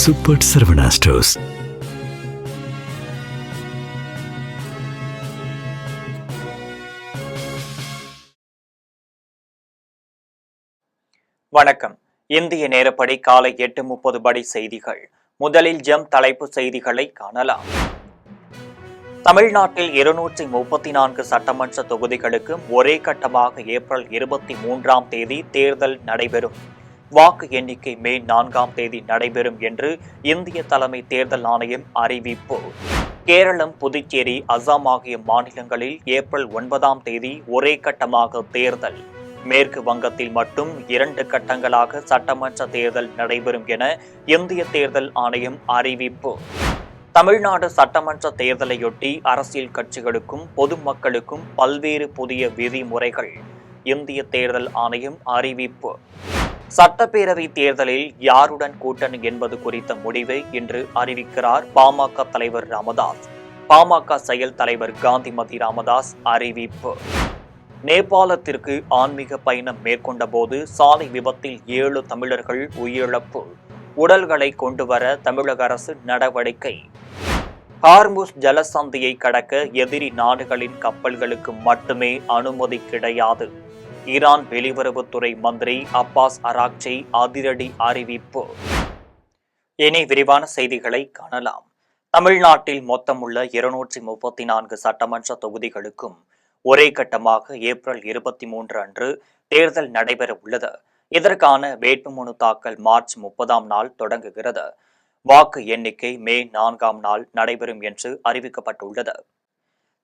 Super Saravana stores. வணக்கம். இந்திய நேரப்படி காலை 8:30 படி செய்திகள். முதலில் தலைப்பு செய்திகளை காணலாம். தமிழ்நாட்டில் 234 சட்டமன்ற தொகுதிகளுக்கு ஒரே கட்டமாக ஏப்ரல் 23ஆம் தேதி தேர்தல் நடைபெறும். வாக்கு எண்ணிக்கை மே 4ஆம் தேதி நடைபெறும் என்று இந்திய தலைமை தேர்தல் ஆணையம் அறிவிப்பு. கேரளம், புதுச்சேரி, அசாம் ஆகிய மாநிலங்களில் ஏப்ரல் 9ஆம் தேதி ஒரே கட்டமாக தேர்தல். மேற்கு வங்கத்தில் மட்டும் 2 கட்டங்களாக சட்டமன்ற தேர்தல் நடைபெறும் என இந்திய தேர்தல் ஆணையம் அறிவிப்பு. தமிழ்நாடு சட்டமன்ற தேர்தலையொட்டி அரசியல் கட்சிகளுக்கும் பொதுமக்களுக்கும் பல்வேறு புதிய விதிமுறைகள். இந்திய தேர்தல் ஆணையம் அறிவிப்பு. சட்டப்பேரவை தேர்தலில் யாருடன் கூட்டணி என்பது குறித்த முடிவை இன்று அறிவிக்கிறார் பாமக தலைவர் ராமதாஸ். பாமக செயல் தலைவர் காந்திமதி ராமதாஸ் அறிவிப்பு. நேபாளத்திற்கு ஆன்மீக பயணம் மேற்கொண்ட போது சாலை விபத்தில் 7 தமிழர்கள் உயிரிழப்பு. உடல்களை கொண்டுவர தமிழக அரசு நடவடிக்கை. ஹார்முஸ் ஜலசந்தியை கடக்க எதிரி நாடுகளின் கப்பல்களுக்கு மட்டுமே அனுமதி கிடையாது. ஈரான் வெளியுறவுத்துறை மந்திரி அப்பாஸ் அராக்சி அதிரடி அறிவிப்பு. இனி விரிவான செய்திகளை காணலாம். தமிழ்நாட்டில் மொத்தமுள்ள 234 சட்டமன்ற தொகுதிகளுக்கும் ஒரே கட்டமாக ஏப்ரல் 23 அன்று தேர்தல் நடைபெற உள்ளது. இதற்கான வேட்புமனு தாக்கல் மார்ச் 30ஆம் நாள் தொடங்குகிறது. வாக்கு எண்ணிக்கை மே 4ஆம் நாள் நடைபெறும் என்று அறிவிக்கப்பட்டுள்ளது.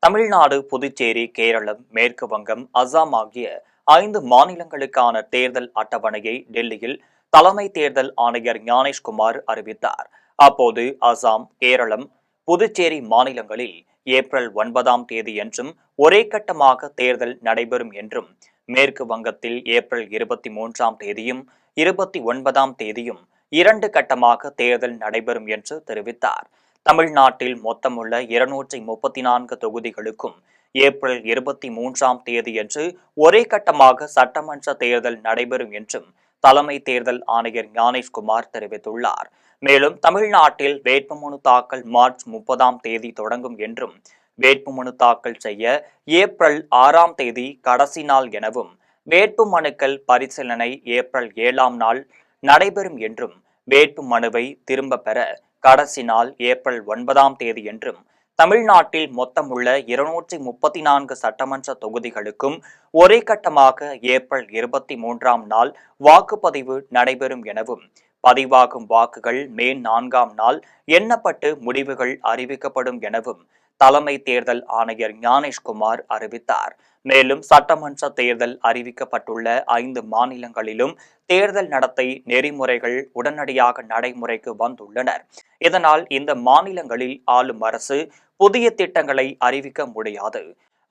தமிழ்நாடு, புதுச்சேரி, கேரளம், மேற்கு வங்கம், அசாம் ஆகிய 5 மாநிலங்களுக்கான தேர்தல் அட்டவணையை டெல்லியில் தலைமை தேர்தல் ஆணையர் ஞானேஷ்குமார் அறிவித்தார். அப்போது அசாம், கேரளம், புதுச்சேரி மாநிலங்களில் ஏப்ரல் 9ஆம் தேதி என்றும் ஒரே கட்டமாக தேர்தல் நடைபெறும் என்றும், மேற்கு வங்கத்தில் ஏப்ரல் 23ஆம் தேதியும் 29ஆம் தேதியும் 2 கட்டமாக தேர்தல் நடைபெறும் என்று தெரிவித்தார். தமிழ்நாட்டில் மொத்தமுள்ள 234 தொகுதிகளுக்கும் ஏப்ரல் 23ஆம் தேதியன்று ஒரே கட்டமாக சட்டமன்ற தேர்தல் நடைபெறும் என்றும் தலைமை தேர்தல் ஆணையர் ஞானேஷ்குமார் தெரிவித்துள்ளார். மேலும் தமிழ்நாட்டில் வேட்புமனு தாக்கல் மார்ச் 30ஆம் தேதி தொடங்கும் என்றும், வேட்புமனு தாக்கல் செய்ய ஏப்ரல் 6ஆம் தேதி கடைசி நாள் எனவும், வேட்புமனுக்கள் பரிசீலனை ஏப்ரல் 7ஆம் நாள் நடைபெறும் என்றும், வேட்புமனுவை திரும்ப பெற கடைசி நாள் ஏப்ரல் 9ஆம் தேதி என்றும், தமிழ்நாட்டில் மொத்தமுள்ள 234 சட்டமன்ற தொகுதிகளுக்கும் ஒரே கட்டமாக ஏப்ரல் 23ஆம் நாள் வாக்குப்பதிவு நடைபெறும் எனவும், பதிவாகும் வாக்குகள் மே 4ஆம் நாள் எண்ணப்பட்டு முடிவுகள் அறிவிக்கப்படும் எனவும் தலைமை தேர்தல் ஆணையர் ஞானேஷ்குமார் அறிவித்தார். மேலும் சட்டமன்ற தேர்தல் அறிவிக்கப்பட்டுள்ள 5 மாநிலங்களிலும் தேர்தல் நடத்தை நெறிமுறைகள் உடனடியாக நடைமுறைக்கு வந்துள்ளனர். இதனால் இந்த மாநிலங்களில் ஆளும் அரசு புதிய திட்டங்களை அறிவிக்க முடியாது.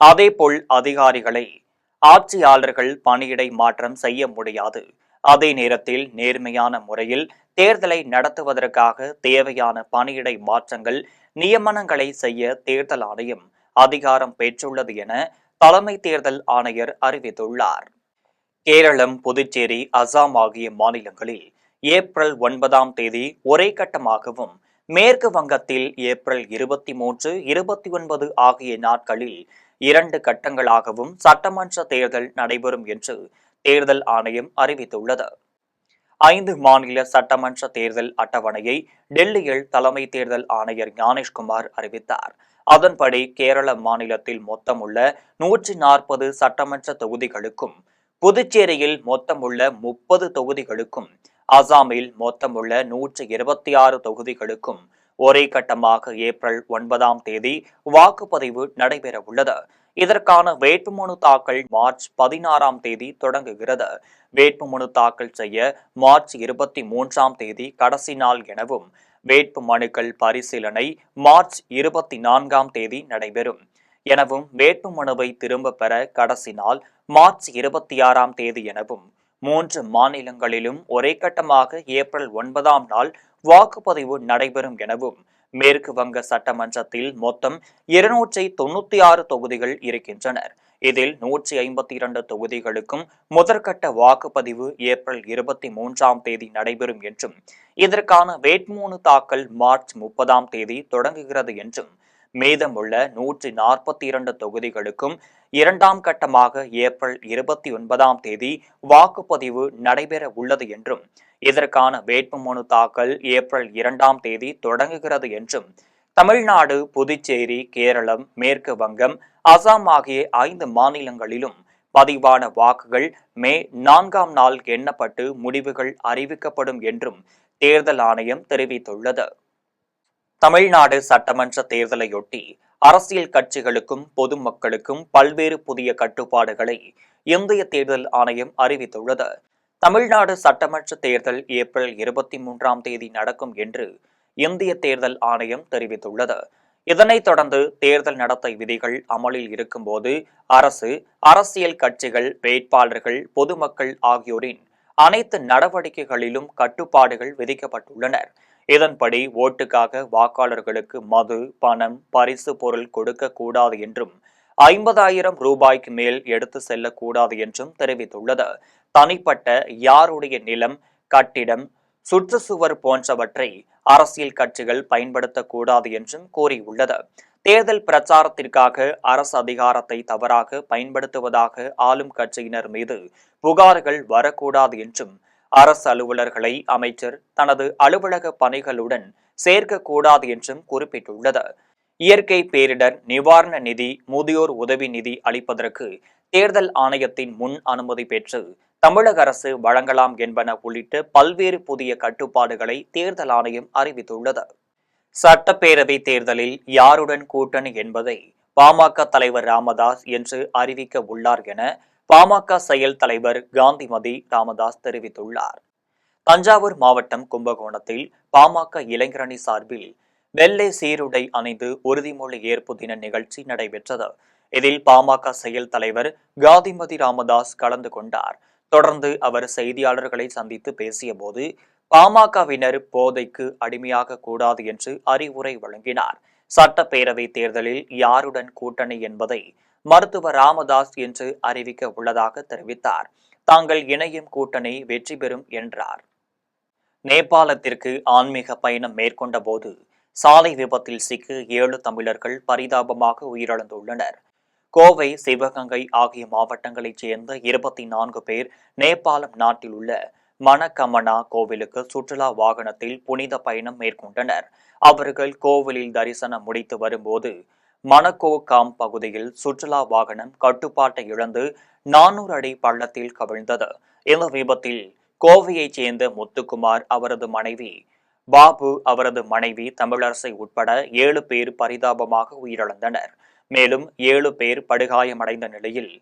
அதேபோல் அதிகாரிகளை ஆட்சியாளர்கள் பணியிடை மாற்றம் செய்ய முடியாது. அதே நேரத்தில் நேர்மையான முறையில் தேர்தலை நடத்துவதற்காக தேவையான பணியிடை மாற்றங்கள், நியமனங்களை செய்ய தேர்தல் ஆணையம் அதிகாரம் பெற்றுள்ளது என தலைமை தேர்தல் ஆணையர் அறிவித்துள்ளார். கேரளம், புதுச்சேரி, அசாம் ஆகிய மாநிலங்களில் ஏப்ரல் 9ஆம் தேதி ஒரே கட்டமாகவும், மேற்கு வங்கத்தில் ஏப்ரல் 23, 29 ஆகிய நாட்களில் 2 கட்டங்களாகவும் சட்டமன்ற தேர்தல் நடைபெறும் என்று தேர்தல் ஆணையம் அறிவித்துள்ளது. 5 மாநில சட்டமன்ற தேர்தல் அட்டவணையை டெல்லியில் தலைமை தேர்தல் ஆணையர் ஞானேஷ்குமார் அறிவித்தார். அதன்படி கேரள மாநிலத்தில் மொத்தமுள்ள 140 சட்டமன்ற தொகுதிகளுக்கும், புதுச்சேரியில் மொத்தமுள்ள 30 தொகுதிகளுக்கும், அசாமில் மொத்தமுள்ள 126 தொகுதிகளுக்கும் ஒரே கட்டமாக ஏப்ரல் 9ஆம் தேதி வாக்குப்பதிவு நடைபெற உள்ளது. இதற்கான வேட்புமனு தாக்கல் மார்ச் 16ஆம் தேதி தொடங்குகிறது. வேட்புமனு தாக்கல் செய்ய மார்ச் 23ஆம் தேதி கடைசி நாள் எனவும், வேட்பு மனுக்கள் பரிசீலனை மார்ச் 24ஆம் தேதி நடைபெறும் எனவும், வேட்பு மனுவை திரும்ப பெற கடைசி நாள் மார்ச் 26ஆம் தேதி எனவும், 3 மாநிலங்களிலும் ஒரே கட்டமாக ஏப்ரல் 9ஆம் நாள் வாக்குப்பதிவு நடைபெறும் எனவும், மேற்கு வங்க சட்டமன்றத்தில் மொத்தம் 296 தொகுதிகள் இருக்கின்றனர். இதில் 152 தொகுதிகளுக்கும் முதற்கட்ட வாக்குப்பதிவு ஏப்ரல் 23ஆம் தேதி நடைபெறும் என்றும், இதற்கான வேட்புமனு தாக்கல் மார்ச் 30ஆம் தேதி தொடங்குகிறது என்றும் மீதமுள்ள 142 தொகுதிகளுக்கும் இரண்டாம் கட்டமாக ஏப்ரல் 29ஆம் தேதி வாக்குப்பதிவு நடைபெற உள்ளது என்றும் இதற்கான வேட்புமனு தாக்கல் ஏப்ரல் 2ஆம் தேதி தொடங்குகிறது என்றும் தமிழ்நாடு, புதுச்சேரி, கேரளம், மேற்கு வங்கம், அசாம் ஆகிய 5 மாநிலங்களிலும் பதிவான வாக்குகள் மே 4ஆம் நாள் எண்ணப்பட்டு முடிவுகள் அறிவிக்கப்படும் என்றும் தேர்தல் ஆணையம் தெரிவித்துள்ளது. தமிழ்நாடு சட்டமன்ற தேர்தலையொட்டி அரசியல் கட்சிகளுக்கும் பொதுமக்களுக்கும் பல்வேறு புதிய கட்டுப்பாடுகளை இந்திய தேர்தல் ஆணையம் அறிவித்துள்ளது. தமிழ்நாடு சட்டமன்ற தேர்தல் ஏப்ரல் 23ஆம் தேதி நடக்கும் என்று இந்திய தேர்தல் ஆணையம் தெரிவித்துள்ளது. இதனைத் தொடர்ந்து தேர்தல் நடத்தை விதிகள் அமலில் இருக்கும்போது அரசு, அரசியல் கட்சிகள், வேட்பாளர்கள், பொதுமக்கள் ஆகியோரின் அனைத்து நடவடிக்கைகளிலும் கட்டுப்பாடுகள் விதிக்கப்பட்டுள்ளன. இதன்படி ஓட்டுக்காக வாக்காளர்களுக்கு மது, பணம், பரிசு பொருள் கொடுக்க கூடாது என்றும் 50,000 ரூபாய்க்கு மேல் எடுத்து செல்லக்கூடாது என்றும் தெரிவித்துள்ளது. தனிப்பட்ட யாருடைய நிலம், கட்டிடம், சுற்றுச்சுவர் போன்றவற்றை அரசியல் கட்சிகள் பயன்படுத்தக்கூடாது என்றும் கூறியுள்ளது. தேர்தல் பிரச்சாரத்திற்காக அரசு அதிகாரத்தை தவறாக பயன்படுத்துவதாக ஆளும் கட்சியினர் மீது புகார்கள் வரக்கூடாது என்றும் அரசு அலுவலர்களை அமைச்சர் தனது அலுவலக பணிகளுடன் சேர்க்கக்கூடாது என்றும் குறிப்பிட்டுள்ளது. இயற்கை பேரிடர் நிவாரண நிதி, முதியோர் உதவி நிதி அளிப்பதற்கு தேர்தல் ஆணையத்தின் முன் அனுமதி பெற்று தமிழக அரசு வழங்கலாம் என்பன உள்ளிட்ட பல்வேறு புதிய கட்டுப்பாடுகளை தேர்தல் ஆணையம் அறிவித்துள்ளது. சட்டப்பேரவை தேர்தலில் யாருடன் கூட்டணி என்பதை பாமக தலைவர் ராமதாஸ் என்று அறிவிக்க உள்ளார் என பாமக செயல் தலைவர் காந்திமதி ராமதாஸ் தெரிவித்துள்ளார். தஞ்சாவூர் மாவட்டம் கும்பகோணத்தில் பாமக இளைஞரணி சார்பில் வெள்ளை சீருடை அணிந்து உறுதிமொழி ஏற்பு தின நிகழ்ச்சி நடைபெற்றது. இதில் பாமக செயல் தலைவர் காந்திமதி ராமதாஸ் கலந்து கொண்டார். தொடர்ந்து அவர் செய்தியாளர்களை சந்தித்து பேசிய போது பாமகவினர் போதைக்கு அடிமையாக கூடாது என்று அறிவுரை வழங்கினார். சட்டப்பேரவை தேர்தலில் யாருடன் கூட்டணி என்பதை மருத்துவர் ராமதாஸ் என்று அறிவிக்க உள்ளதாக தெரிவித்தார். தாங்கள் இணையும் கூட்டணி வெற்றி பெறும் என்றார். நேபாளத்திற்கு ஆன்மீக பயணம் மேற்கொண்ட போது சாலை விபத்தில் சிக்கி 7 தமிழர்கள் பரிதாபமாக உயிரிழந்துள்ளனர். கோவை, சிவகங்கை ஆகிய மாவட்டங்களைச் சேர்ந்த 24 பேர் நேபாளம் நாட்டில் உள்ள மணக்கமனா கோவிலுக்கு சுற்றுலா வாகனத்தில் புனித பயணம் மேற்கொண்டனர். அவர்கள் கோவிலில் தரிசனம் முடித்து வரும்போது மணக்கோகாம் பகுதியில் சுற்றுலா வாகனம் கட்டுப்பாட்டை இழந்து 400 அடி பள்ளத்தில் கவிழ்ந்தது. இந்த விபத்தில் கோவையைச் சேர்ந்த முத்துக்குமார், அவரது மனைவி பாபு, அவரது மனைவி தமிழரசை உட்பட 7 பேர் பரிதாபமாக உயிரிழந்தனர். மேலும் 7 பேர் படுகாயமடைந்த நிலையில்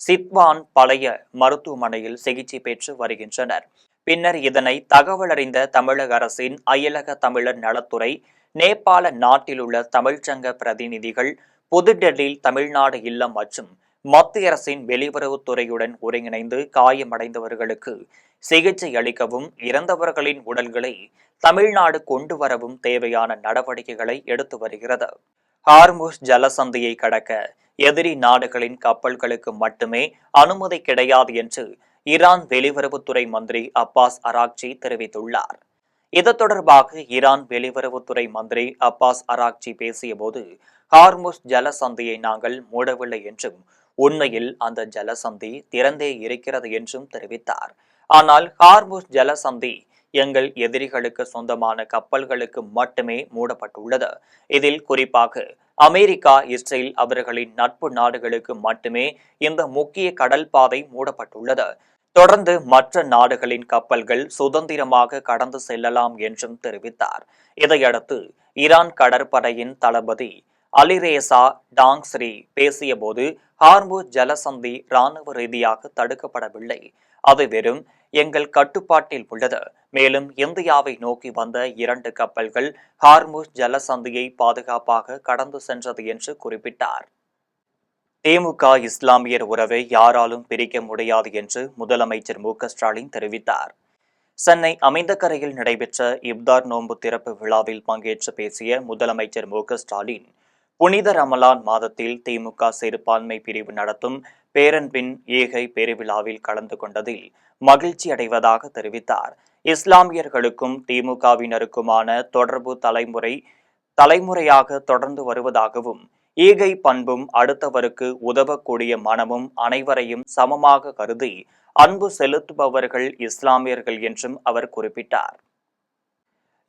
சித்வான் பழைய மருத்துவமனையில் சிகிச்சை பெற்று வருகின்றனர். பின்னர் இதனை தகவல் அறிந்த தமிழக அரசின் அயலக தமிழர் நலத்துறை, நேபாள நாட்டில் உள்ள தமிழ்ச்சங்க பிரதிநிதிகள் புதுடெல்லியில் தமிழ்நாடு இல்லம் மற்றும் மத்திய அரசின் வெளியுறவுத்துறையுடன் ஒருங்கிணைந்து காயமடைந்தவர்களுக்கு சிகிச்சை அளிக்கவும் இறந்தவர்களின் உடல்களை தமிழ்நாடு கொண்டு வரவும் தேவையான நடவடிக்கைகளை எடுத்து வருகிறது. ஹார்முஸ் ஜலசந்தியை கடக்க எதிரி நாடுகளின் கப்பல்களுக்கு மட்டுமே அனுமதி கிடையாது என்று ஈரான் வெளியுறவுத்துறை மந்திரி அப்பாஸ் அராக்சி தெரிவித்துள்ளார். இது தொடர்பாக ஈரான் வெளியுறவுத்துறை மந்திரி அப்பாஸ் அராக்சி பேசியபோது ஹார்முஸ் ஜலசந்தியை நாங்கள் மூடவில்லை என்றும் உண்மையில் அந்த ஜலசந்தி திறந்தே இருக்கிறது என்றும் தெரிவித்தார். ஆனால் ஹார்முஸ் ஜலசந்தி எங்கள் எதிரிகளுக்கு சொந்தமான கப்பல்களுக்கு மட்டுமே மூடப்பட்டுள்ளது. இதில் குறிப்பாக அமெரிக்கா, இஸ்ரேல் அவர்களின் நட்பு நாடுகளுக்கு மட்டுமே இந்த முக்கிய கடல் பாதை மூடப்பட்டுள்ளது. தொடர்ந்து மற்ற நாடுகளின் கப்பல்கள் சுதந்திரமாக கடந்து செல்லலாம் என்றும் தெரிவித்தார். இதையடுத்து ஈரான் கடற்படையின் தளபதி அலிரேசா டாங்ஸ்ரி பேசியபோது ஹார்முஸ் ஜலசந்தி இராணுவ ரீதியாக தடுக்கப்படவில்லை, அது வெறும் எங்கள் கட்டுப்பாட்டில் உள்ளது. மேலும் இந்தியாவை நோக்கி வந்த 2 கப்பல்கள் ஹார்முஸ் ஜலசந்தியை பாதுகாப்பாக கடந்து சென்றது என்று குறிப்பிட்டார். திமுக இஸ்லாமியர் உறவை யாராலும் பிரிக்க முடியாது என்று முதலமைச்சர் மு.க.ஸ்டாலின் தெரிவித்தார். சென்னை அமைந்தகரையில் நடைபெற்ற இப்தார் நோன்பு திறப்பு விழாவில் பங்கேற்று பேசிய முதலமைச்சர் மு.க.ஸ்டாலின், புனித ரமலான் மாதத்தில் திமுக சிறுபான்மை பிரிவு நடத்தும் பேரன்பின் ஈகை பெருவிழாவில் கலந்து கொண்டதில் மகிழ்ச்சி அடைவதாக தெரிவித்தார். இஸ்லாமியர்களுக்கும் திமுகவினருக்குமான தொடர்பு தலைமுறையாக தொடர்ந்து வருவதாகவும், ஈகை பண்பும் அடுத்தவருக்கு உதவக்கூடிய மனமும் அனைவரையும் சமமாக கருதி அன்பு செலுத்துபவர்கள் இஸ்லாமியர்கள் என்றும் அவர் குறிப்பிட்டார்.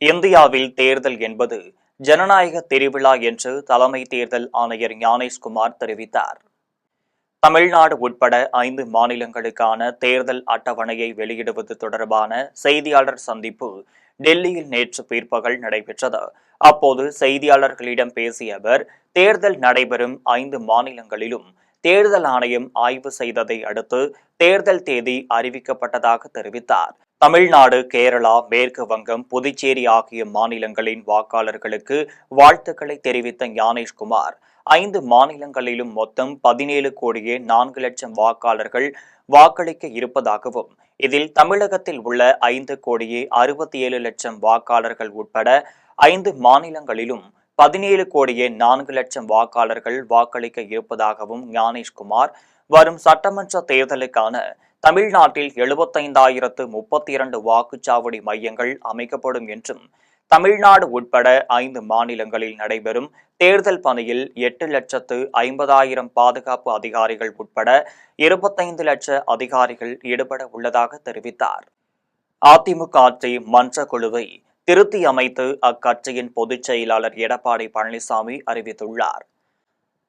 இந்தியாவில் தேர்தல் என்பது ஜனநாயக திருவிழா என்று தலைமை தேர்தல் ஆணையர் ஞானேஷ்குமார் தெரிவித்தார். தமிழ்நாடு உட்பட 5 மாநிலங்களுக்கான தேர்தல் அட்டவணையை வெளியிடுவது தொடர்பான செய்தியாளர் சந்திப்பு டெல்லியில் நேற்று பிற்பகல் நடைபெற்றது. அப்போது செய்தியாளர்களிடம் பேசிய அவர், தேர்தல் நடைபெறும் 5 மாநிலங்களிலும் தேர்தல் ஆணையம் ஆய்வு செய்ததை அடுத்து தேர்தல் தேதி அறிவிக்கப்பட்டதாக தெரிவித்தார். தமிழ்நாடு, கேரளா, மேற்கு வங்கம், புதுச்சேரி ஆகிய மாநிலங்களின் வாக்காளர்களுக்கு வாழ்த்துக்களை தெரிவித்த ஞானேஷ்குமார், 5 மாநிலங்களிலும் மொத்தம் 17,04,00,000 வாக்காளர்கள் வாக்களிக்க இருப்பதாகவும், இதில் தமிழகத்தில் உள்ள 5,67,00,000 வாக்காளர்கள் உட்பட 5 மாநிலங்களிலும் 17,04,00,000 வாக்காளர்கள் வாக்களிக்க இருப்பதாகவும் ஞானேஷ்குமார், வரும் சட்டமன்ற தேர்தலுக்கான தமிழ்நாட்டில் 75,032 வாக்குச்சாவடி மையங்கள் அமைக்கப்படும் என்றும், தமிழ்நாடு உட்பட 5 மாநிலங்களில் நடைபெறும் தேர்தல் பணியில் 8,50,000 பாதுகாப்பு அதிகாரிகள் உட்பட 25 லட்ச அதிகாரிகள் ஈடுபட உள்ளதாக தெரிவித்தார். அதிமுக ஆட்சி மன்ற குழுவை திருத்தி அமைத்து அக்கட்சியின் பொதுச் செயலாளர் எடப்பாடி பழனிசாமி அறிவித்துள்ளார்.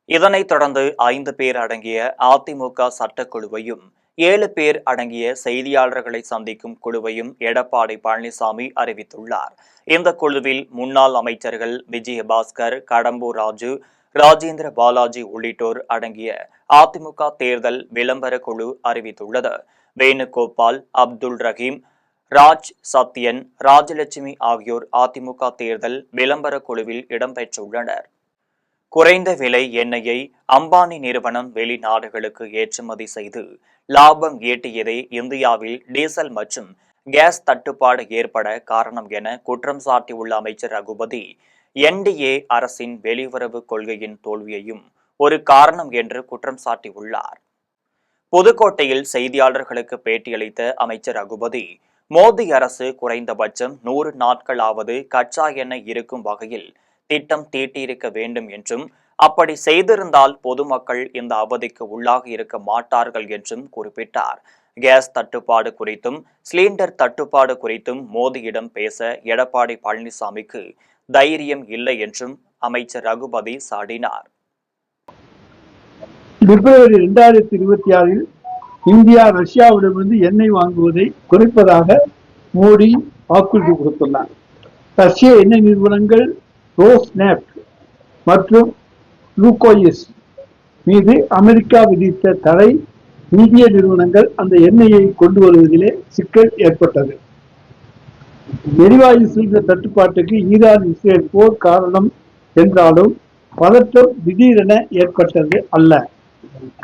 இதனைத் தொடர்ந்து 5 பேர் அடங்கிய அதிமுக சட்டக்குழுவையும் 7 பேர் அடங்கிய செய்தியாளர்களை சந்திக்கும் குழுவையும் எடப்பாடி பழனிசாமி அறிவித்துள்ளார். இந்த குழுவில் முன்னாள் அமைச்சர்கள் விஜயபாஸ்கர், கடம்பூர் ராஜு, ராஜேந்திர பாலாஜி உள்ளிட்டோர் அடங்கிய அதிமுக தேர்தல் விளம்பர குழு அறிவித்துள்ளது. வேணுகோபால், அப்துல் ரஹீம், ராஜ் சத்யன், ராஜலட்சுமி ஆகியோர் அதிமுக தேர்தல் விளம்பர குழுவில் இடம்பெற்றுள்ளனர். குறைந்த விலை எண்ணெயை அம்பானி நிறுவனம் வெளிநாடுகளுக்கு ஏற்றுமதி செய்து லாபம் ஈட்டியதே இந்தியாவில் டீசல் மற்றும் கேஸ் தட்டுப்பாடு ஏற்பட காரணம் என குற்றம் சாட்டியுள்ள அமைச்சர் ரகுபதி, NDA அரசின் வெளியுறவு கொள்கையின் தோல்வியையும் ஒரு காரணம் என்று குற்றம் சாட்டியுள்ளார். புதுக்கோட்டையில் செய்தியாளர்களுக்கு பேட்டியளித்த அமைச்சர் ரகுபதி, மோடி அரசு குறைந்தபட்சம் 100 நாட்களாவது கச்சா எண்ணெய் இருக்கும் வகையில் திட்டம் தீட்டியிருக்க வேண்டும் என்றும், அப்படி செய்திருந்தால் பொதுமக்கள் இந்த அவதிக்கு உள்ளாகி இருக்க மாட்டார்கள் என்றும் குறிப்பிட்டார். கேஸ் தட்டுப்பாடு குறித்தும் சிலிண்டர் தட்டுப்பாடு குறித்தும் மோடியிடம் பேச எடப்பாடி பழனிசாமிக்கு தைரியம் இல்லை என்றும் அமைச்சர் ரகுபதி சாடினார். பிப்ரவரி 2026 இந்தியா ரஷ்யாவிடமிருந்து எண்ணெய் வாங்குவதை குறைப்பதாக மோடி வாக்குறுதி கொடுத்துள்ளார். ரஷ்ய எண்ணெய் நிறுவனங்கள் ரோஸ்நெப்ட் மற்றும் லூகோயிஸ் மீது அமெரிக்கா விதித்த தடை இந்திய நிறுவனங்கள் அந்த எண்ணெயை கொண்டு வருவதிலே சிக்கல் ஏற்பட்டது. எரிவாயு சிலிண்டர் தட்டுப்பாட்டுக்கு ஈரான் இஸ்ரேல் போர் காரணம் என்றாலும் பதற்றம் திடீரென ஏற்பட்டது அல்ல.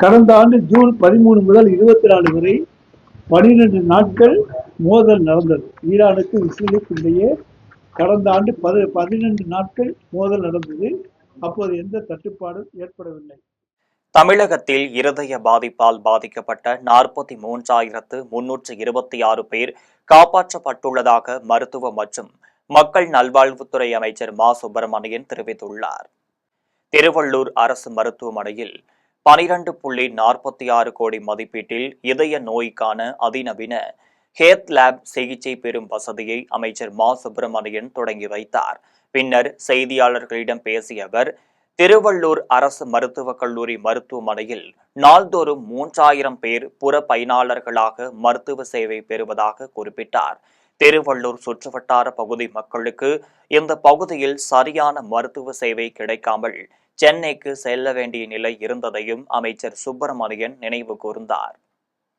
கடந்த ஆண்டு ஜூன் 13 முதல் 24 வரை 12 நாட்கள் மோதல் நடந்தது. ஈரானுக்கு இஸ்ரேலுக்கு இடையே கடந்த ஆண்டு 12 நாட்கள் மோதல் நடந்தது. அப்போது எந்த தட்டுப்பாடும் ஏற்படவில்லை. தமிழகத்தில் இருதய பாதிப்பால் பாதிக்கப்பட்ட 43,326 பேர் காப்பாற்றப்பட்டுள்ளதாக மருத்துவ மற்றும் மக்கள் நல்வாழ்வுத்துறை அமைச்சர் மா. சுப்பிரமணியன் தெரிவித்துள்ளார். திருவள்ளூர் அரசு மருத்துவமனையில் 12.46 கோடி மதிப்பீட்டில் இதய நோய்க்கான அதிநவீன ஹேத் லேப் சிகிச்சை பெறும் வசதியை அமைச்சர் மா. சுப்பிரமணியன் தொடங்கி வைத்தார். பின்னர் செய்தியாளர்களிடம் பேசிய அவர், திருவள்ளூர் அரசு மருத்துவக் கல்லூரி மருத்துவமனையில் நாள்தோறும் 3,000 பேர் புற பயனாளர்களாக மருத்துவ சேவை பெறுவதாக குறிப்பிட்டார். திருவள்ளூர் சுற்றுவட்டார பகுதி மக்களுக்கு இந்த பகுதியில் சரியான மருத்துவ சேவை கிடைக்காமல் சென்னைக்கு செல்ல வேண்டிய நிலை இருந்ததையும் அமைச்சர் சுப்பிரமணியன் நினைவு கூர்ந்தார்.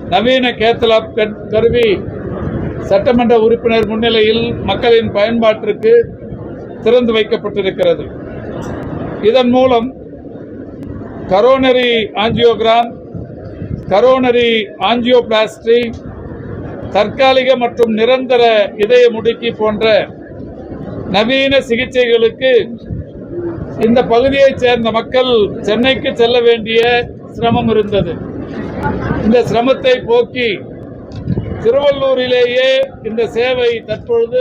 நவீன கேத்லாப் கருவி சட்டமன்ற உறுப்பினர் முன்னிலையில் மக்களின் பயன்பாட்டிற்கு திறந்து வைக்கப்பட்டிருக்கிறது. இதன் மூலம் கரோனரி ஆஞ்சியோகிராம், கரோனரி ஆஞ்சியோபிளாஸ்டி, தற்காலிக மற்றும் நிரந்தர இதய முடுக்கி போன்ற நவீன சிகிச்சைகளுக்கு இந்த பகுதியைச் சேர்ந்த மக்கள் சென்னைக்கு செல்ல வேண்டிய சிரமம் இருந்தது. இந்த சிரமத்தை போக்கி திருவள்ளூரிலேயே இந்த சேவை தற்பொழுது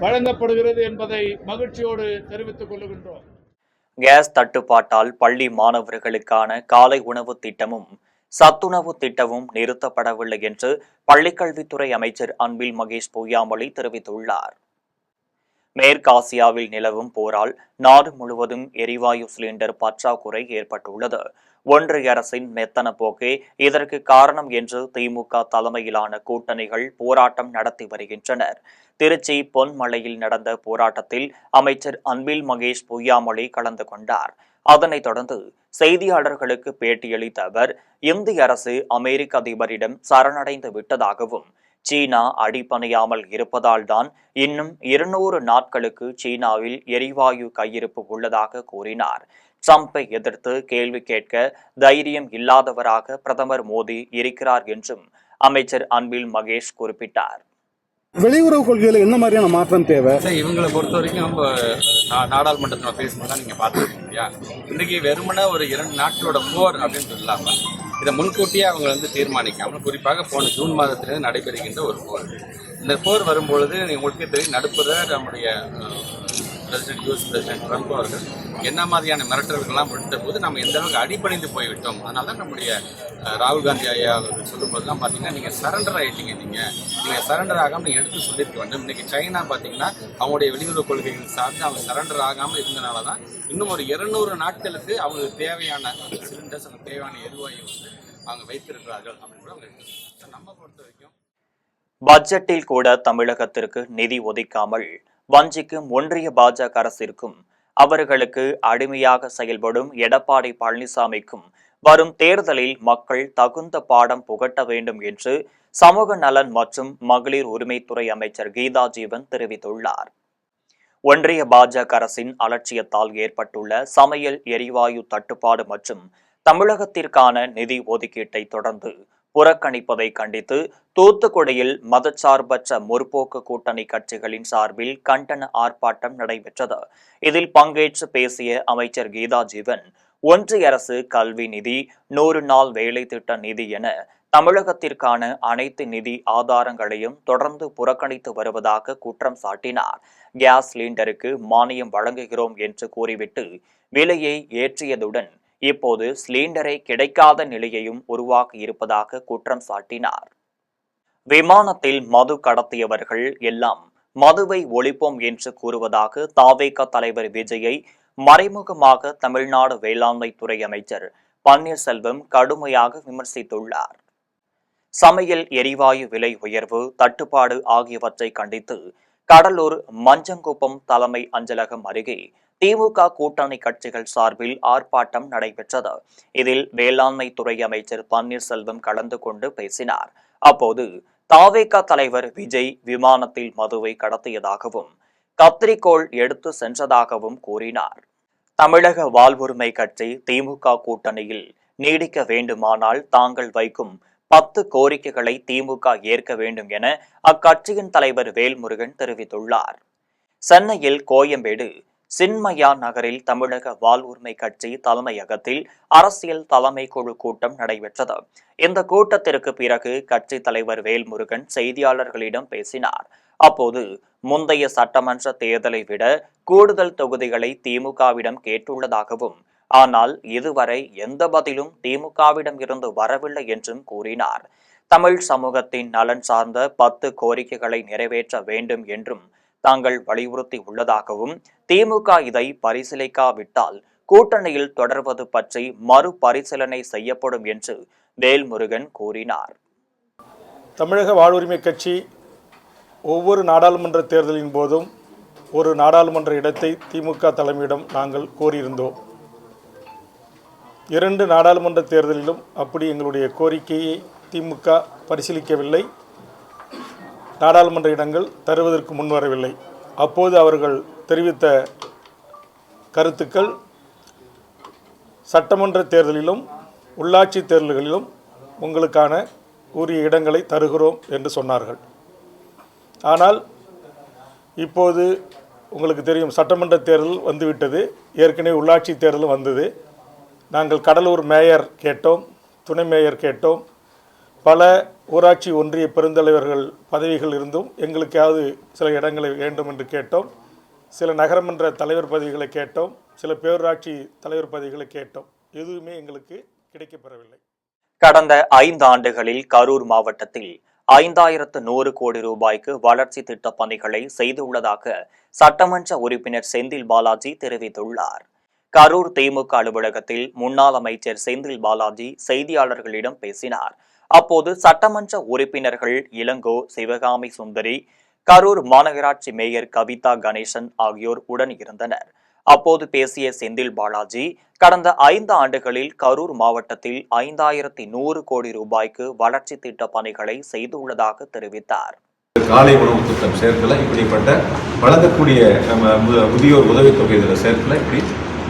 வழங்கப்படுகிறது என்பதை மகிழ்ச்சியோடு தெரிவித்துக் கொள்கின்றோம். கேஸ் தட்டுப்பாட்டால் பள்ளி மாணவர்களுக்கான காலை உணவு திட்டமும் சத்துணவு திட்டமும் நிறுத்தப்படவில்லை என்று பள்ளிக்கல்வித்துறை அமைச்சர் அன்பில் மகேஷ் பொய்யாமொழி தெரிவித்துள்ளார். மேற்காசியாவில் நிலவும் போரால் நாடு முழுவதும் எரிவாயு சிலிண்டர் பற்றாக்குறை ஏற்பட்டுள்ளது. ஒன்றிய அரசின் மெத்தன போக்கே இதற்கு காரணம் என்று திமுக தலைமையிலான கூட்டணிகள் போராட்டம் நடத்தி வருகின்றனர். திருச்சி பொன்மலையில் நடந்த போராட்டத்தில் அமைச்சர் அன்பில் மகேஷ் பொய்யாமொழி கலந்து கொண்டார். அதனைத் தொடர்ந்து செய்தியாளர்களுக்கு பேட்டியளித்த அவர், இந்திய அரசு அமெரிக்க அதிபரிடம் சரணடைந்து விட்டதாகவும், சீனா அடிபணியாமல் இருப்பதால் தான் இன்னும் 200 நாட்களுக்கு சீனாவில் எரிவாயு கையிருப்பு உள்ளதாக கூறினார். ட்ரம்பை எதிர்த்து கேள்வி கேட்க தைரியம் இல்லாதவராக பிரதமர் மோடி இருக்கிறார் என்றும் அமைச்சர் அன்பில் மகேஷ் குறிப்பிட்டார். வெளியுறவு கொள்கையில் என்ன மாதிரியான மாற்றம் தேவை? இவங்களை பொறுத்த வரைக்கும் நம்ம நாடாளுமன்றத்தில் பேசும்போது நீங்க பார்த்துருக்கீங்க இல்லையா, இன்றைக்கு வெறுமனே ஒரு 2 நாட்களோட போர் அப்படின்னு இல்லாம இதை முன்கூட்டியே அவங்க தீர்மானிக்காமல், குறிப்பாக போன ஜூன் மாதத்திலிருந்து நடைபெறுகின்ற ஒரு போர். இந்த போர் வரும்பொழுது உங்களுக்கே தெரியும், நடுப்புற நம்முடைய யூஎஸ் பிரசிடென்ட் ட்ரம்ப் அவர்கள் என்ன மாதிரியான மிரட்டல்கள்லாம் விட்ட போது நம்ம எந்த அளவுக்கு அடிபணிந்து போய்விட்டோம். அதனால தான் நம்முடைய ராகுல் காந்தி ஐயா அவர்கள் சொல்லும்போதுலாம் பார்த்தீங்கன்னா, நீங்கள் சரண்டர் ஆகிட்டீங்க, நீங்கள் சரண்டர் ஆகாமல் எடுத்து சொல்லியிருக்க வேண்டும். இன்றைக்கி சைனா பார்த்தீங்கன்னா அவங்களுடைய வெளியுறவு கொள்கைகள் சார்ந்து அவங்க சரண்டர் ஆகாமல் இருந்தனால தான் இன்னும் ஒரு 200 நாட்களுக்கு அவங்களுக்கு தேவையான சிலிண்டர்ஸ், தேவையான எரிவாயு அவங்க வைத்திருக்கிறார்கள் அப்படின்னு கூட அவங்க நம்ம பொறுத்த வரைக்கும். பட்ஜெட்டில் கூட தமிழகத்திற்கு நிதி ஒதுக்காமல் வஞ்சிக்கும் ஒன்றிய பாஜக அரசிற்கும் அவர்களுக்கு அடிமையாக செயல்படும் எடப்பாடி பழனிசாமிக்கும் வரும் தேர்தலில் மக்கள் தகுந்த பாடம் புகட்ட வேண்டும் என்று சமூக நலன் மற்றும் மகளிர் உரிமைத்துறை அமைச்சர் கீதா ஜீவன் தெரிவித்துள்ளார். ஒன்றிய பாஜக அரசின் அலட்சியத்தால் ஏற்பட்டுள்ள சமையல் எரிவாயு தட்டுப்பாடு மற்றும் தமிழகத்திற்கான நிதி ஒதுக்கீட்டை தொடர்ந்து புறக்கணிப்பதை கண்டித்து தூத்துக்குடியில் மதச்சார்பற்ற முற்போக்கு கூட்டணி கட்சிகளின் சார்பில் கண்டன ஆர்ப்பாட்டம் நடைபெற்றது. இதில் பங்கேற்று பேசிய அமைச்சர் கீதா ஜீவன், ஒன்றிய அரசு கல்வி நிதி, 100 நாள் வேலை திட்ட நிதி என தமிழகத்திற்கான அனைத்து நிதி ஆதாரங்களையும் தொடர்ந்து புறக்கணித்து வருவதாக குற்றம் சாட்டினார். கேஸ் சிலிண்டருக்கு மானியம் வழங்குகிறோம் என்று கூறிவிட்டு விலையை ஏற்றியதுடன் இப்போது சிலிண்டரை கிடைக்காத நிலையையும் உருவாக்கி இருப்பதாக குற்றம் சாட்டினார். விமானத்தில் மது கடத்தியவர்கள் எல்லாம் மதுவை ஒழிப்போம் என்று கூறுவதாக தாவேகா தலைவர் விஜயை மறைமுகமாக தமிழ்நாடு வேளாண்மை துறை அமைச்சர் பன்னீர்செல்வம் கடுமையாக விமர்சித்துள்ளார். சமையல் எரிவாயு விலை உயர்வு, தட்டுப்பாடு ஆகியவற்றை கண்டித்து கடலூர் மஞ்சங்குப்பம் தலைமை அஞ்சலகம் அருகே திமுக கூட்டணி கட்சிகள் சார்பில் ஆர்ப்பாட்டம் நடைபெற்றது. இதில் வேளாண்மை துறை அமைச்சர் பன்னீர்செல்வம் கலந்து கொண்டு பேசினார். அப்போது தாவேகா தலைவர் விஜய் விமானத்தில் மதுவை கடத்தியதாகவும் கத்திரிக்கோள் எடுத்து சென்றதாகவும் கூறினார். தமிழக வாழ்வுரிமை கட்சி திமுக கூட்டணியில் நீடிக்க வேண்டுமானால் தாங்கள் வைக்கும் 10 கோரிக்கைகளை திமுக ஏற்க வேண்டும் என அக்கட்சியின் தலைவர் வேல்முருகன் தெரிவித்துள்ளார். சென்னையில் கோயம்பேடு சின்மயா நகரில் தமிழக வாழ்வுரிமை கட்சி தலைமையகத்தில் அரசியல் தலைமை குழு கூட்டம் நடைபெற்றது. இந்த கூட்டத்திற்கு பிறகு கட்சி தலைவர் வேல்முருகன் செய்தியாளர்களிடம் பேசினார். அப்போது முந்தைய சட்டமன்ற தேர்தலை விட கூடுதல் தொகுதிகளை திமுகவிடம் கேட்டுள்ளதாகவும், ஆனால் இதுவரை எந்த பதிலும் திமுகவிடம் இருந்து வரவில்லை என்றும் கூறினார். தமிழ் சமூகத்தின் நலன் சார்ந்த 10 கோரிக்கைகளை நிறைவேற்ற வேண்டும் என்றும் தாங்கள் வலியுறுத்தி உள்ளதாகவும், திமுக இதை பரிசீலிக்காவிட்டால் கூட்டணியில் தொடர்வது பற்றி மறுபரிசீலனை செய்யப்படும் என்று வேல்முருகன் கூறினார். தமிழக வாழ்வுரிமை கட்சி ஒவ்வொரு நாடாளுமன்ற தேர்தலின் போதும் ஒரு நாடாளுமன்ற இடத்தை திமுக தலைமையிடம் நாங்கள் கோரியிருந்தோம். 2 நாடாளுமன்ற தேர்தலிலும் அப்படி எங்களுடைய கோரிக்கையை திமுக பரிசீலிக்கவில்லை. நாடாளுமன்ற இடங்கள் தருவதற்கு முன்வரவில்லை. அப்போது அவர்கள் தெரிவித்த கருத்துக்கள், சட்டமன்ற தேர்தலிலும் உள்ளாட்சி தேர்தல்களிலும் உங்களுக்கான உரிய இடங்களை தருகிறோம் என்று சொன்னார்கள். ஆனால் இப்போது உங்களுக்கு தெரியும், சட்டமன்ற தேர்தல் வந்துவிட்டது, ஏற்கனவே உள்ளாட்சி தேர்தலும் வந்தது. நாங்கள் கடலூர் மேயர் கேட்டோம், துணை மேயர் கேட்டோம், பல ஊராட்சி ஒன்றிய பெருந்தலைவர்கள் பதவிகள் இருந்தும் எங்களுக்காவது சில இடங்களை வேண்டும் என்று கேட்டோம். சில நகரமன்ற தலைவர் பதவிகளை கேட்டோம். சில பேரூராட்சி தலைவர் பதவிகளை கேட்டோம். எதுவுமே எங்களுக்கு கிடைக்கப்பெறவில்லை. கடந்த 5 ஆண்டுகளில் கரூர் மாவட்டத்தில் 5100 கோடி ரூபாய்க்கு வளர்ச்சி திட்ட பணிகளை செய்துள்ளதாக சட்டமன்ற உறுப்பினர் செந்தில் பாலாஜி தெரிவித்துள்ளார். கரூர் திமுக அலுவலகத்தில் முன்னாள் அமைச்சர் செந்தில் பாலாஜி செய்தியாளர்களிடம் பேசினார். அப்போது சட்டமன்ற உறுப்பினர்கள் இளங்கோ, சிவகாமி சுந்தரி, கரூர் மாநகராட்சி மேயர் கவிதா கணேசன் ஆகியோர் உடன் இருந்தனர். அப்போது பேசிய செந்தில் பாலாஜி, கடந்த 5 ஆண்டுகளில் கரூர் மாவட்டத்தில் 5100 கோடி ரூபாய்க்கு வளர்ச்சி திட்ட பணிகளை செய்துள்ளதாக தெரிவித்தார். காலை உணவு திட்டம் சேர்க்கல, இப்படிப்பட்ட வழங்கக்கூடிய முதியோர் உதவித்தொகை இதில் சேர்க்கல, இப்படி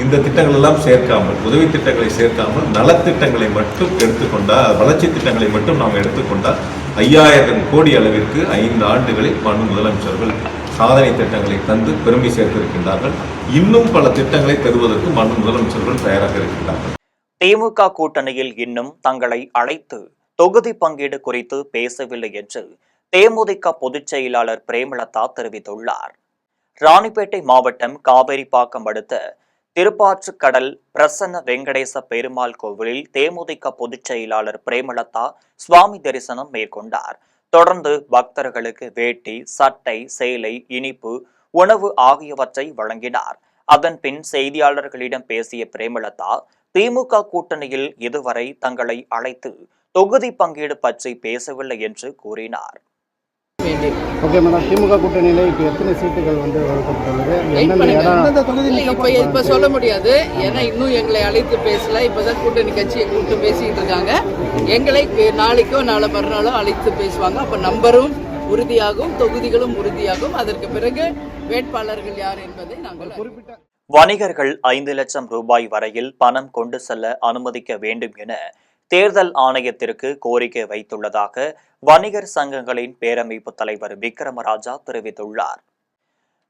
இந்த திட்டங்கள் எல்லாம் சேர்க்காமல், உதவி திட்டங்களை சேர்க்காமல் நலத்திட்டங்களை மட்டும் எடுத்துக்கொண்டால், வளர்ச்சி திட்டங்களை மட்டும் நாம் எடுத்துக்கொண்டால் 5000 கோடி அளவிற்கு 5 ஆண்டுகளில் மாண்பு முதலமைச்சர்கள் சாதனை திட்டங்களை தந்து பெருமை சேர்த்திருக்கின்றார்கள். இன்னும் பல திட்டங்களை தருவதற்கு மாண்பு முதலமைச்சர்கள் தயாராக இருக்கின்றார்கள். திமுக கூட்டணியில் இன்னும் தங்களை அழைத்து தொகுதி பங்கீடு குறித்து பேசவில்லை என்று தேமுதிக பொதுச் செயலாளர் பிரேமலதா தெரிவித்துள்ளார். ராணிப்பேட்டை மாவட்டம் காவேரிப்பாக்கம் அடுத்த திருப்பாற்றுக்கடல் பிரசன்ன வெங்கடேச பெருமாள் கோவிலில் தேமுதிக பொதுச் செயலாளர் பிரேமலதா சுவாமி தரிசனம் மேற்கொண்டார். தொடர்ந்து பக்தர்களுக்கு வேட்டி, சட்டை, சேலை, இனிப்பு, உணவு ஆகியவற்றை வழங்கினார். அதன் பின் செய்தியாளர்களிடம் பேசிய பிரேமலதா, திமுக கூட்டணியில் இதுவரை தங்களை அழைத்து தொகுதி பங்கீடு பற்றி பேசவில்லை என்று கூறினார். ஓகே மேடம், திமுக கூட்டணியில இப்போ எத்தனை சீட்டுகள் வந்து ஒதுக்கப்பட்டுள்ளது? இப்ப சொல்ல முடியாது, ஏன்னா இன்னும் எங்களை அழைத்து பேசல. இப்பதான் கூட்டணி கட்சியை கூப்பிட்டு பேசிட்டு இருக்காங்க. எங்களை நாளைக்கோ நாளை மறுநாளோ அழைத்து பேசுவாங்க. அப்ப நம்பரும் உறுதியாகும், தொகுதிகளும் உறுதியாகும். அதற்கு பிறகு வேட்பாளர்கள் யார் என்பதை நாங்கள் குறிப்பிட்ட வணிகர்கள் 5 லட்சம் ரூபாய் வரையில் பணம் கொண்டு செல்ல அனுமதிக்க வேண்டும் என தேர்தல் ஆணையத்திற்கு கோரிக்கை வைத்துள்ளதாக வணிகர் சங்கங்களின் பேரமைப்பு தலைவர் விக்ரமராஜா தெரிவித்துள்ளார்.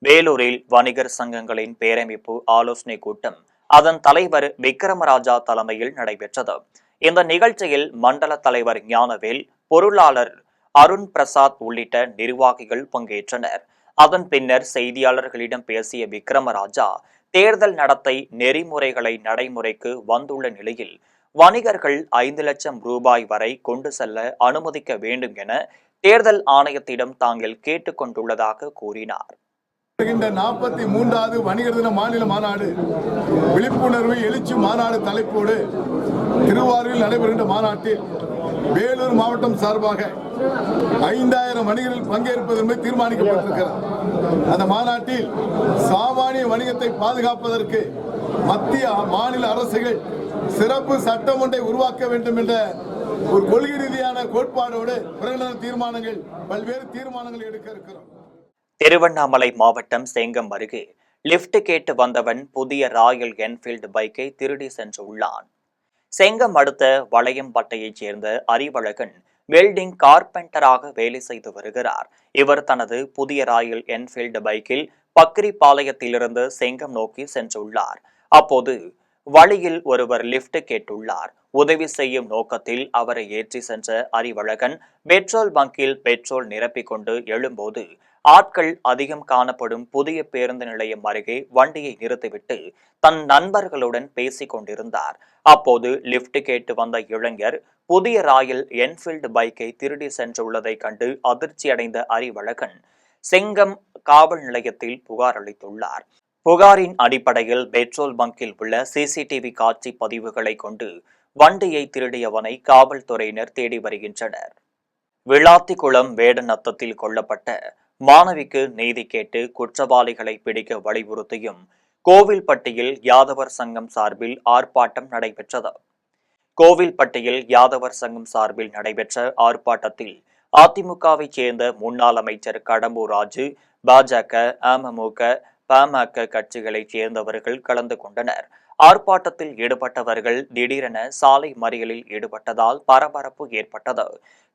வேலூரில் வணிகர் சங்கங்களின் பேரமைப்பு ஆலோசனை கூட்டம் அதன் தலைவர் விக்ரமராஜா தலைமையில் நடைபெற்றது. இந்த நிகழ்ச்சியில் மண்டல தலைவர் ஞானவேல், பொருளாளர் அருண் பிரசாத் உள்ளிட்ட நிர்வாகிகள் பங்கேற்றனர். அதன் பின்னர் செய்தியாளர்களிடம் பேசிய விக்ரமராஜா, தேர்தல் நடத்தை நெறிமுறைகளை நடைமுறைக்கு வந்துள்ள நிலையில் வணிகர்கள் 5 லட்சம் ரூபாய் வரை கொண்டு செல்ல அனுமதிக்க வேண்டும் என தேர்தல் ஆணையத்திடம் தாங்கள் கேட்டுக் கொண்டுள்ளதாக கூறினார். 43வது வணிகர் தின மாநில மாநாடு விழிப்புணர்வு எழுச்சி மாநாடு தலைப்போடு திருவாரூரில் நடைபெறுகின்ற மாநாட்டில் வேலூர் மாவட்டம் சார்பாக 5000 வணிகர்கள் பங்கேற்பது என்பது தீர்மானிக்கப்பட்டிருக்கிறது. அந்த மாநாட்டில் சாமானிய வணிகத்தை பாதுகாப்பதற்கு மத்திய மாநில அரசுகள் சிறப்பு சட்டம் ஒன்றை உருவாக்க வேண்டும் என்ற ஒரு கொள்கை ரீதியான கோட்பாடோடு பிரகடன தீர்மானங்கள், பல்வேறு தீர்மானங்கள் எடுக்க இருக்கிறோம். திருவண்ணாமலை மாவட்டம் செங்கம் அருகே லிப்ட் கேட்டு வந்தவன் புதிய ராயல் என்ஃபீல்டு பைக்கை திருடி சென்றுள்ளான். செங்கம் அடுத்த வளையம்பட்டையைச் சேர்ந்த அறிவழகன் வெல்டிங் கார்பெண்டராக வேலை செய்து வருகிறார். இவர் தனது புதிய ராயல் என்ஃபீல்டு பைக்கில் பக்கிரிப்பாளையத்திலிருந்து செங்கம் நோக்கி சென்றுள்ளார். அப்போது வழியில் ஒருவர் லிப்ட் கேட்டுள்ளார். உதவி செய்யும் நோக்கத்தில் அவரை ஏற்றி சென்ற அறிவழகன் பெட்ரோல் பங்கில் பெட்ரோல் நிரப்பிக் கொண்டு எழும்போது ஆட்கள் அதிகம் காணப்படும் புதிய பேருந்து நிலையம் அருகே வண்டியை நிறுத்திவிட்டு தன் நண்பர்களுடன் பேசிக் கொண்டிருந்தார். அப்போது லிப்ட் கேட்டு வந்த இளைஞர் புதிய ராயல் என்ஃபீல்டு பைக்கை திருடி சென்றுள்ளதை கண்டு அதிர்ச்சியடைந்த அறிவழகன் செங்கம் காவல் நிலையத்தில் புகார் அளித்துள்ளார். புகாரின் அடிப்படையில் பெட்ரோல் பங்கில் உள்ள சிசிடிவி காட்சி பதிவுகளை கொண்டு வண்டியை திருடியவனை காவல்துறையினர் தேடி வருகின்றனர். விளாத்திக்குளம் வேடநத்தத்தில் கொல்லப்பட்ட மாணவிக்கு நீதி கேட்டு குற்றவாளிகளை பிடிக்க வலியுறுத்தியும் கோவில்பட்டியில் யாதவர் சங்கம் சார்பில் ஆர்ப்பாட்டம் நடைபெற்றது. கோவில்பட்டியில் யாதவர் சங்கம் சார்பில் நடைபெற்ற ஆர்ப்பாட்டத்தில் அதிமுகவை சேர்ந்த முன்னாள் அமைச்சர் கடம்பூர் ராஜு, பாஜக, அமமுக, பாமக கட்சிகளைச் சேர்ந்தவர்கள் கலந்து கொண்டனர். ஆர்ப்பாட்டத்தில் ஈடுபட்டவர்கள் திடீரென சாலை மறியலில் ஈடுபட்டதால் பரபரப்பு ஏற்பட்டது.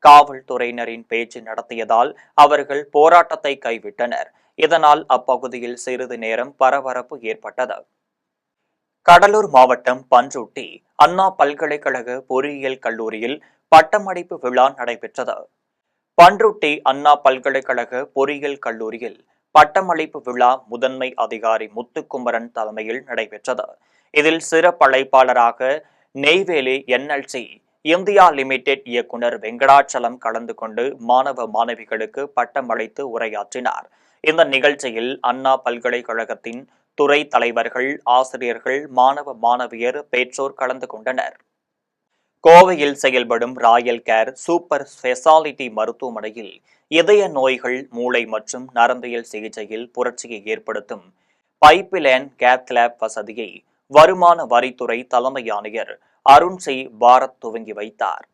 காவல்துறையினரின் பேச்சு நடத்தியதால் அவர்கள் போராட்டத்தை கைவிட்டனர். இதனால் அப்பகுதியில் சிறிது நேரம் பரபரப்பு ஏற்பட்டது. கடலூர் மாவட்டம் பண்ருட்டி அண்ணா பல்கலைக்கழக பொறியியல் கல்லூரியில் பட்டமளிப்பு விழா நடைபெற்றது. பண்ருட்டி அண்ணா பல்கலைக்கழக பொறியியல் கல்லூரியில் பட்டமளிப்பு விழா முதன்மை அதிகாரி முத்துக்குமரன் தலைமையில் நடைபெற்றது. இதில் சிறப்பழைப்பாளராக நெய்வேலி NLC இந்தியா லிமிடெட் இயக்குனர் வெங்கடாச்சலம் கலந்து கொண்டு மாணவ மாணவிகளுக்கு பட்டமளித்து உரையாற்றினார். இந்த நிகழ்ச்சியில் அண்ணா பல்கலைக்கழகத்தின் துறை தலைவர்கள், ஆசிரியர்கள், மாணவ மாணவியர், பெற்றோர் கலந்து கொண்டனர். கோவையில் செயல்படும் ராயல் கேர் சூப்பர் ஸ்பெஷாலிட்டி மருத்துவமனையில் இதய நோய்கள், மூளை மற்றும் நரம்பியல் சிகிச்சையில் புரட்சியை ஏற்படுத்தும் பைப்லைன் கேத் லேப் வசதியை வருமான வரித்துறை தலைமை ஆணையர் அருண் சி பாரத் துவங்கி வைத்தார்.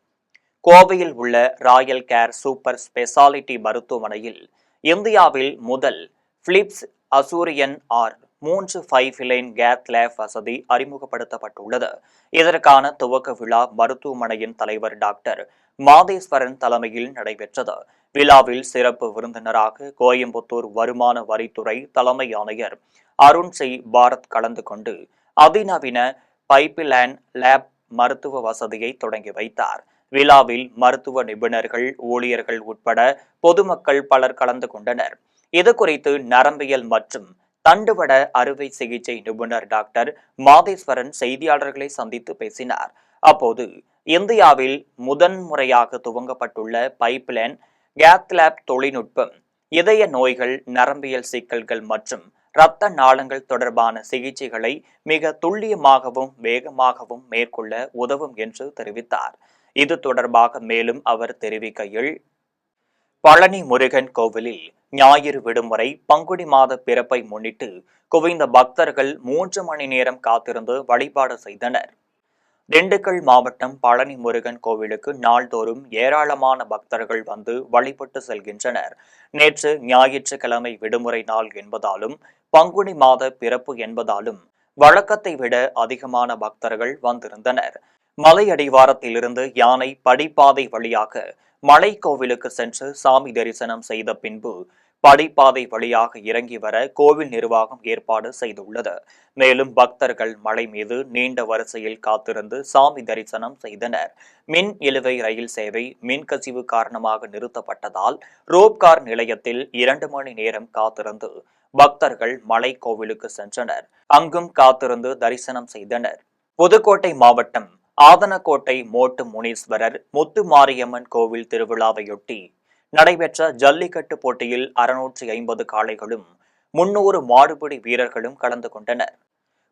கோவையில் உள்ள ராயல் கேர் சூப்பர் ஸ்பெஷாலிட்டி மருத்துவமனையில் இந்தியாவில் முதல் Philips Azurion R3 pipeline cath lab வசதி அறிமுகப்படுத்தப்பட்டுள்ளது. இதற்கான துவக்க விழா மருத்துவமனையின் தலைவர் டாக்டர் மாதேஸ்வரன் தலைமையில் நடைபெற்றது. விழாவில் சிறப்பு விருந்தினராக கோயம்புத்தூர் வருமான வரித்துறை தலைமை ஆணையர் அருண் சி பாரத் கலந்து கொண்டு அதிநவீன பைப்லைன் லேப் மருத்துவ வசதியை தொடங்கி வைத்தார். விழாவில் மருத்துவ நிபுணர்கள், ஊழியர்கள் உட்பட பொதுமக்கள் பலர் கலந்து கொண்டனர். இதுகுறித்து நரம்பியல் மற்றும் தண்டுவட அறுவை சிகிச்சை நிபுணர் டாக்டர் மாதேஸ்வரன் செய்தியாளர்களை சந்தித்து பேசினார். அப்போது இந்தியாவில் முதன்முறையாக துவங்கப்பட்டுள்ள பைப்லைன் கேத் லேப் தொழில்நுட்பம் இதய நோய்கள், நரம்பியல் சிக்கல்கள் மற்றும் இரத்த நாளங்கள் தொடர்பான சிகிச்சைகளை மிக துல்லியமாகவும் வேகமாகவும் மேற்கொள்ள உதவும் என்று தெரிவித்தார். இது தொடர்பாக மேலும் அவர் தெரிவிக்கையில், பழனி முருகன் கோவிலில் ஞாயிறு விடுமுறை பங்குனி மாத பிறப்பை முன்னிட்டு குவிந்த பக்தர்கள் 3 மணி நேரம் காத்திருந்து வழிபாடு செய்தனர். திண்டுக்கல் மாவட்டம் பழனி முருகன் கோவிலுக்கு நாள்தோறும் ஏராளமான பக்தர்கள் வந்து வழிபட்டு செல்கின்றனர். நேற்று ஞாயிற்றுக்கிழமை விடுமுறை நாள் என்பதாலும் பங்குனி மாத பிறப்பு என்பதாலும் வழக்கத்தை விட அதிகமான பக்தர்கள் வந்திருந்தனர். மலையடிவாரத்திலிருந்து யானை படிப்பாதை வழியாக மலை கோவிலுக்கு சென்று சாமி தரிசனம் செய்த பின்பு படிப்பாதை வழியாக இறங்கி வர கோவில் நிர்வாகம் ஏற்பாடு செய்துள்ளது. மேலும் பக்தர்கள் மலை மீது நீண்ட வரிசையில் காத்திருந்து சாமி தரிசனம் செய்தனர். மின் இழுவை ரயில் சேவை மின்கசிவு காரணமாக நிறுத்தப்பட்டதால் ரோப்கார் நிலையத்தில் 2 மணி நேரம் காத்திருந்து பக்தர்கள் மலை கோவிலுக்கு சென்றனர். அங்கும் காத்திருந்து தரிசனம் செய்தனர். புதுக்கோட்டை மாவட்டம் ஆதனக்கோட்டை மோட்டு முனீஸ்வரர் முத்துமாரியம்மன் கோவில் திருவிழாவையொட்டி நடைபெற்ற ஜல்லிக்கட்டு போட்டியில் 650 காளைகளும் 300 மாடுபிடி வீரர்களும் கலந்து கொண்டனர்.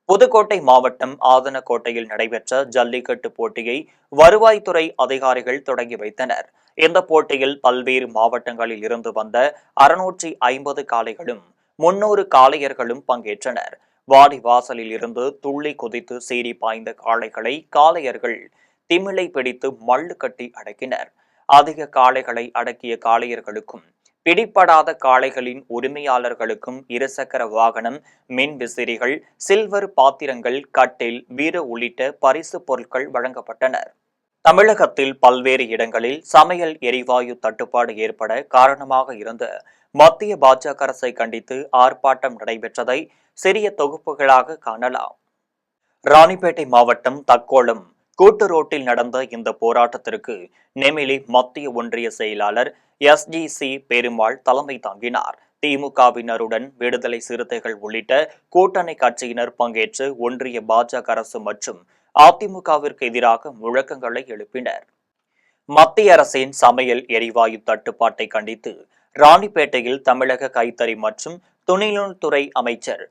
புதுக்கோட்டை மாவட்டம் ஆதனக்கோட்டையில் நடைபெற்ற ஜல்லிக்கட்டு போட்டியை வருவாய்த்துறை அதிகாரிகள் தொடங்கி வைத்தனர். இந்த போட்டியில் பல்வேறு மாவட்டங்களில் இருந்து வந்த 650 காளைகளும் 300 காளையர்களும் பங்கேற்றனர். வாடி வாசலில் இருந்து துள்ளி குதித்து சீறி பாய்ந்த காளைகளை காளையர்கள் திமிலை பிடித்து மல்லு கட்டி அடக்கினர். அதிக காளைகளை அடக்கிய காளையர்களுக்கும் பிடிப்படாத காளைகளின் உரிமையாளர்களுக்கும் இருசக்கர வாகனம், மின் விசிறிகள், சில்வர் பாத்திரங்கள், கட்டில், பீரோ உள்ளிட்ட பரிசு பொருட்கள் வழங்கப்பட்டனர். தமிழகத்தில் பல்வேறு இடங்களில் சமையல் எரிவாயு தட்டுப்பாடு ஏற்பட காரணமாக இருந்த மத்திய பாஜக அரசை கண்டித்து ஆர்ப்பாட்டம் நடைபெற்றதை சிறிய தொகுப்புகளாக காணலாம். ராணிப்பேட்டை மாவட்டம் தக்கோலம் கூட்டு ரோட்டில் நடந்த இந்த போராட்டத்திற்கு நெமிலி மத்திய ஒன்றிய செயலாளர் SGC பெருமாள் தலைமை தாங்கினார். திமுகவினருடன் விடுதலை சிறுத்தைகள் உள்ளிட்ட கூட்டணி கட்சியினர் பங்கேற்று ஒன்றிய பாஜக அரசு மற்றும் அதிமுகவிற்கு எதிராக முழக்கங்களை எழுப்பினர். மத்திய அரசின் சமையல் எரிவாயு தட்டுப்பாட்டை கண்டித்து ராணிப்பேட்டையில் தமிழக கைத்தறி மற்றும் துணிநூல்துறை அமைச்சர்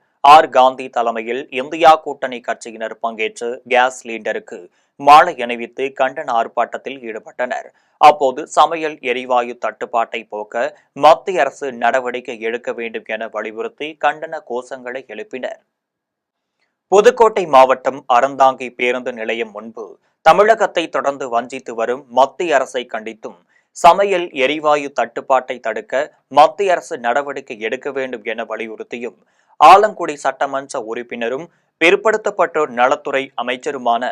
காந்தி தலைமையில் இந்தியா கூட்டணி கட்சியினர் பங்கேற்று கேஸ் சிலிண்டருக்கு மாலை அணிவித்து கண்டன ஆர்ப்பாட்டத்தில் ஈடுபட்டனர். அப்போது சமையல் எரிவாயு தட்டுப்பாட்டை போக்க மத்திய அரசு நடவடிக்கை எடுக்க வேண்டும் என வலியுறுத்தி கண்டன கோஷங்களை எழுப்பினர். புதுக்கோட்டை மாவட்டம் அறந்தாங்கி பேருந்து நிலையம் முன்பு தமிழகத்தை தொடர்ந்து வஞ்சித்து வரும் மத்திய அரசை கண்டித்தும் சமையல் எரிவாயு தட்டுப்பாட்டை தடுக்க மத்திய அரசு நடவடிக்கை எடுக்க வேண்டும் என வலியுறுத்தியும் ஆலங்குடி சட்டமன்ற உறுப்பினரும் பிற்படுத்தப்பட்டோர் நலத்துறை அமைச்சருமான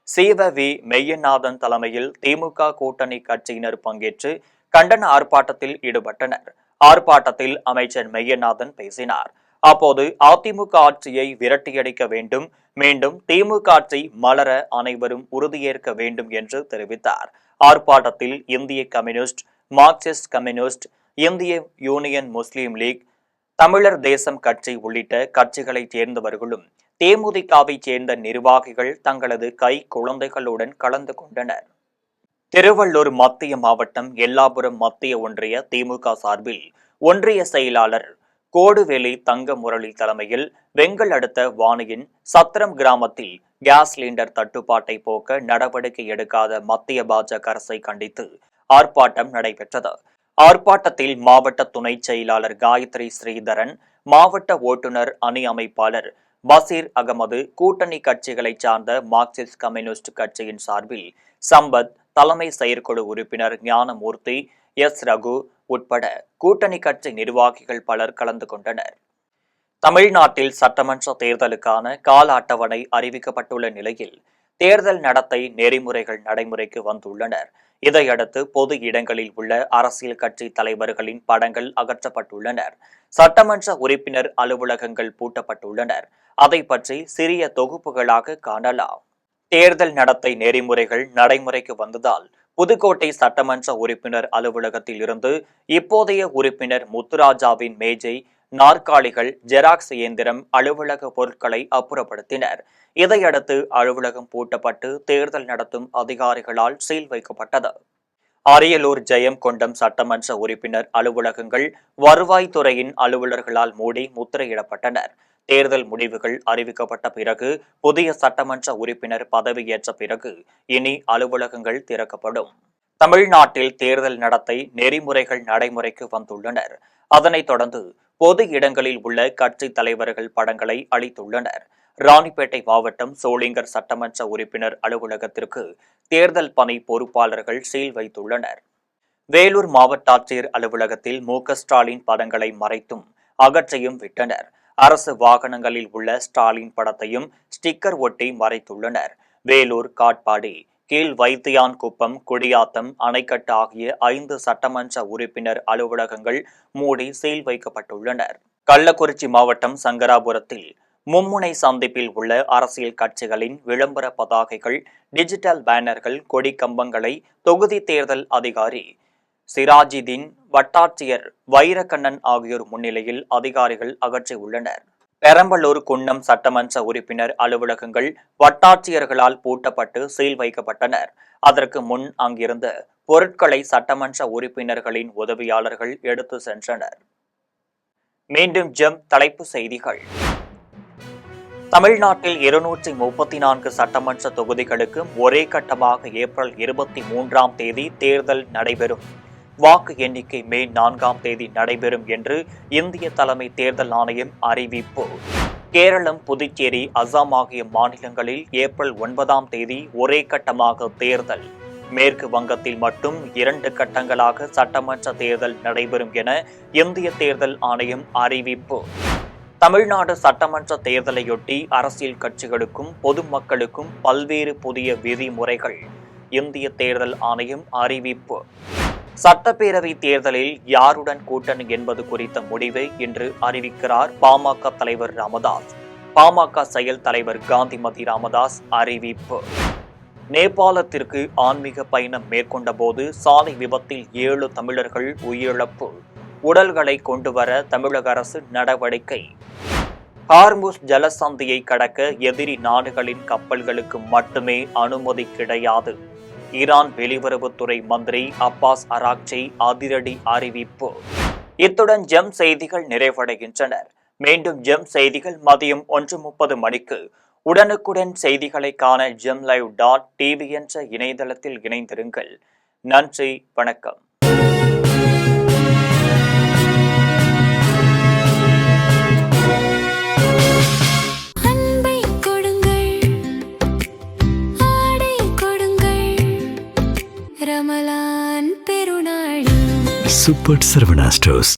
CVV மெய்யநாதன் தலைமையில் திமுக கூட்டணி கட்சியினர் பங்கேற்று கண்டன ஆர்ப்பாட்டத்தில் ஈடுபட்டனர். ஆர்ப்பாட்டத்தில் அமைச்சர் மெய்யநாதன் பேசினார். அப்போது அதிமுக ஆட்சியை விரட்டியடிக்க வேண்டும், மீண்டும் திமுக ஆட்சி மலர அனைவரும் உறுதியேற்க வேண்டும் என்று தெரிவித்தார். ஆர்ப்பாட்டத்தில் இந்திய கம்யூனிஸ்ட், மார்க்சிஸ்ட் கம்யூனிஸ்ட், இந்திய யூனியன் முஸ்லீம் லீக், தமிழர் தேசம் கட்சி உள்ளிட்ட கட்சிகளைச் சேர்ந்தவர்களும் தேமுதிகவை சேர்ந்த நிர்வாகிகள் தங்களது கை குழந்தைகளுடன் கலந்து கொண்டனர். திருவள்ளூர் மத்திய மாவட்டம் எல்லாபுரம் மத்திய ஒன்றிய திமுக சார்பில் ஒன்றிய செயலாளர் கோடுவேலி தங்க முரளி தலைமையில் வெங்கல் அடுத்த வாணியின் சத்திரம் கிராமத்தில் கேஸ் சிலிண்டர் தட்டுப்பாட்டை போக்க நடவடிக்கை எடுக்காத மத்திய பாஜக அரசை கண்டித்து ஆர்ப்பாட்டம் நடைபெற்றது. ஆர்ப்பாட்டத்தில் மாவட்ட துணை செயலாளர் காயத்ரி ஸ்ரீதரன், மாவட்ட ஓட்டுநர் அணி அமைப்பாளர் பசீர் அகமது, கூட்டணி கட்சிகளைச் சார்ந்த மார்க்சிஸ்ட் கம்யூனிஸ்ட் கட்சியின் சார்பில் சம்பத், தலைமை செயற்குழு உறுப்பினர் ஞானமூர்த்தி, எஸ் ரகு உட்பட கூட்டணி கட்சி நிர்வாகிகள் பலர் கலந்து கொண்டனர். தமிழ்நாட்டில் சட்டமன்ற தேர்தலுக்கான கால அட்டவணை அறிவிக்கப்பட்டுள்ள நிலையில் தேர்தல் நடத்தை நெறிமுறைகள் நடைமுறைக்கு வந்துள்ளனர். இதையடுத்து பொது இடங்களில் உள்ள அரசியல் கட்சி தலைவர்களின் படங்கள் அகற்றப்பட்டுள்ளனர். சட்டமன்ற உறுப்பினர் அலுவலகங்கள் பூட்டப்பட்டுள்ளனர். அதை பற்றி சிறிய தொகுப்புகளாக காணலாம். தேர்தல் நடத்தை நெறிமுறைகள் நடைமுறைக்கு வந்ததால் புதுக்கோட்டை சட்டமன்ற உறுப்பினர் அலுவலகத்தில் இருந்து இப்போதைய உறுப்பினர் முத்துராஜாவின் மேஜை, நாற்காலிகள், ஜெராக்ஸ் இயந்திரம், அலுவலக பொருட்களை அப்புறப்படுத்தினர். இதையடுத்து அலுவலகம் பூட்டப்பட்டு தேர்தல் நடத்தும் அதிகாரிகளால் சீல் வைக்கப்பட்டது. அரியலூர் ஜெயங்கொண்டம் சட்டமன்ற உறுப்பினர் அலுவலகங்கள் வருவாய்த்துறையின் அலுவலர்களால் மூடி முத்திரையிடப்பட்டனர். தேர்தல் முடிவுகள் அறிவிக்கப்பட்ட பிறகு புதிய சட்டமன்ற உறுப்பினர் பதவியேற்ற பிறகு இனி அலுவலகங்கள் திறக்கப்படும். தமிழ்நாட்டில் தேர்தல் நடத்தை நெறிமுறைகள் நடைமுறைக்கு வந்துள்ளனர். அதனைத் தொடர்ந்து பொது இடங்களில் உள்ள கட்சி தலைவர்கள் படங்களை அளித்துள்ளனர். ராணிப்பேட்டை மாவட்டம் சோளிங்கர் சட்டமன்ற உறுப்பினர் அலுவலகத்திற்கு தேர்தல் பணி பொறுப்பாளர்கள் சீல் வைத்துள்ளனர். வேலூர் மாவட்ட ஆட்சியர் அலுவலகத்தில் மு.க. ஸ்டாலின் படங்களை மறைத்தும் அகற்றியும் விட்டனர். அரசு வாகனங்களில் உள்ள ஸ்டாலின் படத்தையும் ஸ்டிக்கர் ஒட்டி மறைத்துள்ளனர். வேலூர், காட்பாடி, கீழ் வைத்தியான்குப்பம், குடியாத்தம், அணைக்கட்டு ஆகிய 5 சட்டமன்ற உறுப்பினர் அலுவலகங்கள் மூடி சீல் வைக்கப்பட்டுள்ளனர். கள்ளக்குறிச்சி மாவட்டம் சங்கராபுரத்தில் மும்முனை சந்திப்பில் உள்ள அரசியல் கட்சிகளின் விளம்பர பதாகைகள், டிஜிட்டல் பேனர்கள், கொடி கம்பங்களை தொகுதி தேர்தல் அதிகாரி சிராஜிதீன், வட்டாட்சியர் வைரக்கண்ணன் ஆகியோர் முன்னிலையில் அதிகாரிகள் அகற்றியுள்ளனர். பெரம்பலூர் குன்னம் சட்டமன்ற உறுப்பினர் அலுவலகங்கள் வட்டாட்சியர்களால் பூட்டப்பட்டு சீல் வைக்கப்பட்டனர். அதற்கு முன் அங்கிருந்த பொருட்களை சட்டமன்ற உறுப்பினர்களின் உதவியாளர்கள் எடுத்து சென்றனர். மீண்டும் ஜெம் தலைப்புச் செய்திகள். தமிழ்நாட்டில் 234 சட்டமன்ற தொகுதிகளுக்கு ஒரே கட்டமாக ஏப்ரல் 23ஆம் தேதி தேர்தல் நடைபெறும். வாக்கு எண்ணிக்கை மே 4ஆம் தேதி நடைபெறும் என்று இந்திய தலைமை தேர்தல் ஆணையம் அறிவிப்பு. கேரளம், புதுச்சேரி, அசாம் ஆகிய மாநிலங்களில் ஏப்ரல் 9ஆம் தேதி ஒரே கட்டமாக தேர்தல். மேற்கு வங்கத்தில் மட்டும் 2 கட்டங்களாக சட்டமன்ற தேர்தல் நடைபெறும் என இந்திய தேர்தல் ஆணையம் அறிவிப்பு. தமிழ்நாடு சட்டமன்ற தேர்தலையொட்டி அரசியல் கட்சிகளுக்கும் பொதுமக்களுக்கும் பல்வேறு புதிய விதிமுறைகள். இந்திய தேர்தல் ஆணையம் அறிவிப்பு. சட்டப்பேரவை தேர்தலில் யாருடன் கூட்டணி என்பது குறித்த முடிவை இன்று அறிவிக்கிறார் பாமக தலைவர் ராமதாஸ். பாமக செயல் தலைவர் காந்திமதி ராமதாஸ் அறிவிப்பு. நேபாளத்திற்கு ஆன்மீக பயணம் மேற்கொண்ட போது சாலை விபத்தில் 7 தமிழர்கள் உயிரிழப்பு. உடல்களை கொண்டுவர தமிழக அரசு நடவடிக்கை. ஹார்முஸ் ஜலசந்தியை கடக்க எதிரி நாடுகளின் கப்பல்களுக்கு மட்டுமே அனுமதி கிடையாது. ஈரான் வெளியுறவுத்துறை மந்திரி அப்பாஸ் அராக்சி அதிரடி அறிவிப்பு. இத்துடன் ஜெம் செய்திகள் நிறைவடைகின்றன. மீண்டும் ஜெம் செய்திகள் மதியம் 1:30 மணிக்கு உடனுக்குடன் செய்திகளை காண gemlive.tv என்ற இணையதளத்தில் இணைந்திருங்கள். நன்றி, வணக்கம். Super Sarvana Stores.